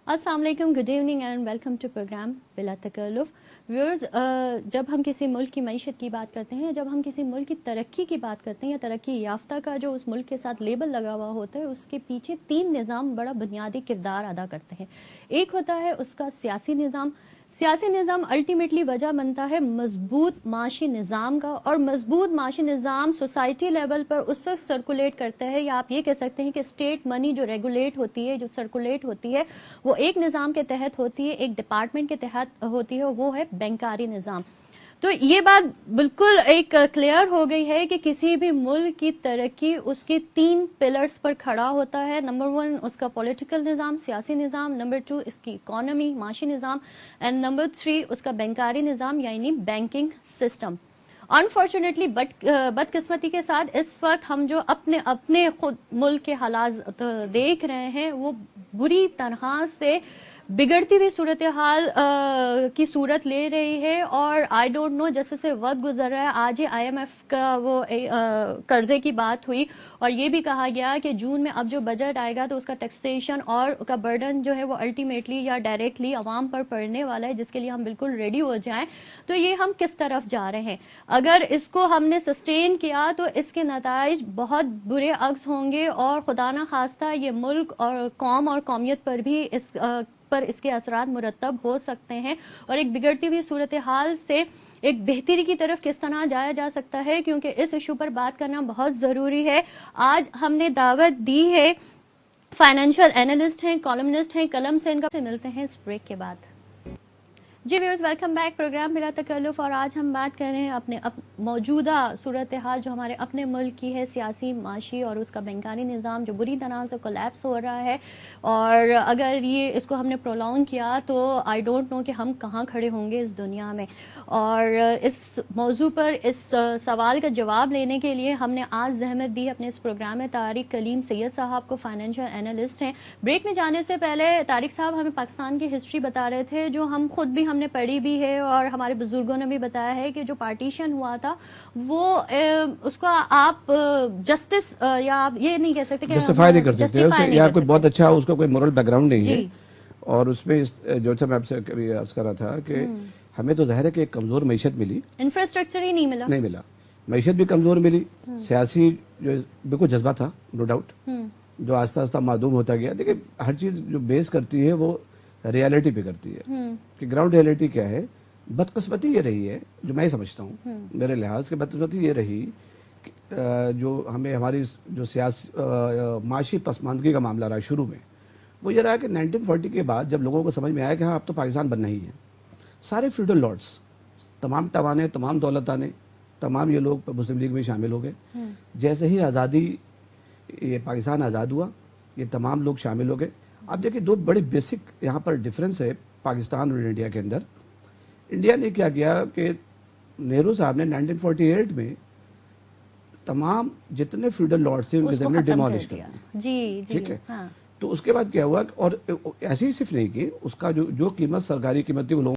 अस्सलाम वालेकुम, good evening and welcome to program Bila Takalluf. Viewers, जब हम किसी मुल्क की मईशत की बात करते हैं, जब हम किसी मुल्क की तरक्की की बात करते हैं या तरक्की याफ्ता का जो उस मुल्क के साथ लेबल लगा हुआ होता है, उसके पीछे 3 निज़ाम बड़ा बुनियादी किरदार अदा करते हैं। एक होता है उसका सियासी निज़ाम। सियासी निज़ाम अल्टीमेटली वजह बनता है मजबूत माशी निज़ाम का, और मजबूत माशी निज़ाम सोसाइटी लेवल पर उस वक्त सर्कुलेट करता है, या आप ये कह सकते हैं कि स्टेट मनी जो रेगुलेट होती है, जो सर्कुलेट होती है, वो एक निज़ाम के तहत होती है, एक डिपार्टमेंट के तहत होती है, वो है बैंकारी निज़ाम। तो ये बात बिल्कुल एक क्लियर हो गई है कि किसी भी मुल्क की तरक्की उसके 3 पिलर्स पर खड़ा होता है। नंबर 1 उसका पॉलिटिकल निज़ाम, सियासी निज़ाम, नंबर 2 इसकी इकोनॉमी, माशी निज़ाम, एंड नंबर 3 उसका बैंकारी निज़ाम यानी बैंकिंग सिस्टम। अनफॉर्चुनेटली बदकिस्मती के साथ इस वक्त हम जो अपने अपने खुद मुल्क के हालात देख रहे हैं, वो बुरी तरह से बिगड़ती हुई सूरत हाल की सूरत ले रही है। और आई डोंट नो, जैसे से वक्त गुजर रहा है, आज ही IMF का वो कर्जे की बात हुई और ये भी कहा गया कि जून में अब जो बजट आएगा तो उसका टैक्सेशन और का बर्डन जो है वो अल्टीमेटली या डायरेक्टली आवाम पर पड़ने वाला है, जिसके लिए हम बिल्कुल रेडी हो जाएं। तो ये हम किस तरफ जा रहे हैं? अगर इसको हमने सस्टेन किया तो इसके नताइज बहुत बुरे अक्स होंगे, और खुदा ना खास्ता ये मुल्क और कौम और कौमियत पर भी इसके असरात मुरतब हो सकते हैं। और एक बिगड़ती हुई सूरत हाल से एक बेहतरी की तरफ किस तरह जाया जा सकता है, क्योंकि इस इशू पर बात करना बहुत ज़रूरी है। आज हमने दावत दी है, फाइनेंशियल एनालिस्ट हैं, कॉलमनिस्ट हैं, कलम से इनका से मिलते हैं इस ब्रेक के बाद। जी viewers, welcome back programme Bila तकल्लुफ़। और आज हम बात कर रहे हैं अपने मौजूदा सूरत हाल जो हमारे अपने मुल्क की है, सियासी, माशी और उसका बैंकारी निज़ाम जो बुरी तरह से कोलैप्स हो रहा है। और अगर ये इसको हमने प्रोलॉन्ग किया तो आई डोंट नो कि हम कहाँ खड़े होंगे इस दुनिया में। और इस मौजू पर इस सवाल का जवाब लेने के लिए हमने आज ज़हमत दी अपने इस प्रोग्राम में तारिक कलीम सैयद साहब को, फाइनेंशियल एनालिस्ट हैं। ब्रेक में जाने से पहले तारिक साहब हमें पाकिस्तान की हिस्ट्री बता रहे थे, जो हम खुद भी हमने पढ़ी भी है और हमारे बुजुर्गों ने भी बताया है कि जो पार्टीशन हुआ था वो उसको आप जस्टिस या आप ये नहीं कह सकते कि जस्टिफाई नहीं कर सकते, या कोई बहुत अच्छा उसका कोई मोरल बैकग्राउंड नहीं है। और उसमें जो मैं आपसे कभी अर्ज कर रहा था कि हमें तो जाहिर है कि एक कमजोर मईशत मिली, इंफ्रास्ट्रक्चर ही नहीं मिला, मईशत भी कमजोर मिली, सियासी जो बिल्कुल जज्बा था, नो डाउट, जो आस्ता आस्ता मादूम होता गया। देखिए, हर चीज जो बेस करती है वो रियलिटी पे करती है कि ग्राउंड रियलिटी क्या है। बदकिस्मती ये रही है, जो मैं समझता हूँ मेरे लिहाज से, बदकिस्मती ये रही जो हमें हमारी जो सियासी माशी पसमानदगी का मामला रहा शुरू में, वो ये रहा कि 1940 के बाद जब लोगों को समझ में आया कि हाँ अब तो पाकिस्तान बनना ही है, सारे फ्यूडल लॉर्ड्स, तमाम तवाने, तमाम दौलताने, तमाम ये लोग मुस्लिम लीग में शामिल हो गए। जैसे ही आज़ादी, ये पाकिस्तान आज़ाद हुआ, ये तमाम लोग शामिल हो गए। अब देखिए, दो बड़े बेसिक यहाँ पर डिफरेंस है पाकिस्तान और इंडिया के अंदर। इंडिया ने क्या किया कि नेहरू साहब ने 1948 में तमाम जितने फ्यूडल लॉर्ड्स थे उनके ज़मीनें डिमोलिश कर दी, ठीक है। हाँ। तो उसके बाद क्या हुआ, और ऐसे ही सिर्फ नहीं कि उसका जो कीमत, सरकारी कीमत थी, वो लोगों